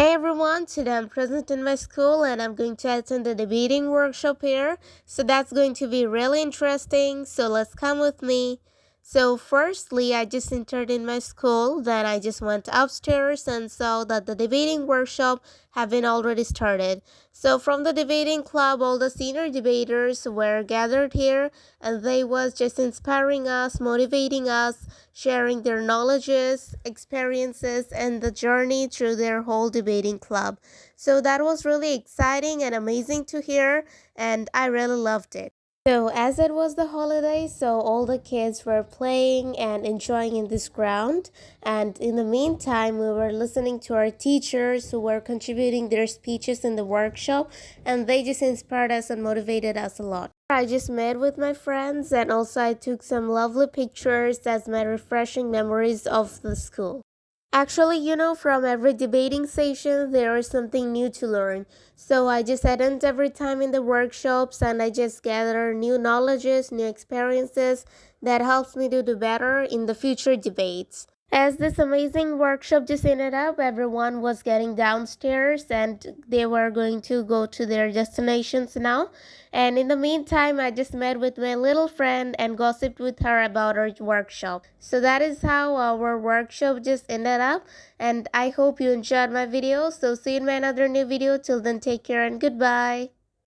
Hey everyone, today I'm present in my school and I'm going to attend the debating workshop here. So that's going to be really interesting. So let's come with me. So firstly, I just entered in my school, then I just went upstairs and saw that the debating workshop have been already started. So from the debating club, all the senior debaters were gathered here and they was just inspiring us, motivating us, sharing their knowledges, experiences, and the journey through their whole debating club. So that was really exciting and amazing to hear, and I really loved it. So, as it was the holiday, so all the kids were playing and enjoying in this ground. And in the meantime, we were listening to our teachers who were contributing their speeches in the workshop, and they just inspired us and motivated us a lot. I just met with my friends, and also I took some lovely pictures as my refreshing memories of the school. Actually, from every debating session, there is something new to learn. So I just attend every time in the workshops and I just gather new knowledges, new experiences that helps me to do better in the future debates. As this amazing workshop just ended up, everyone was getting downstairs and they were going to go to their destinations now. And in the meantime, I just met with my little friend and gossiped with her about our workshop. So that is how our workshop just ended up. And I hope you enjoyed my video. So see you in my another new video. Till then, take care and goodbye.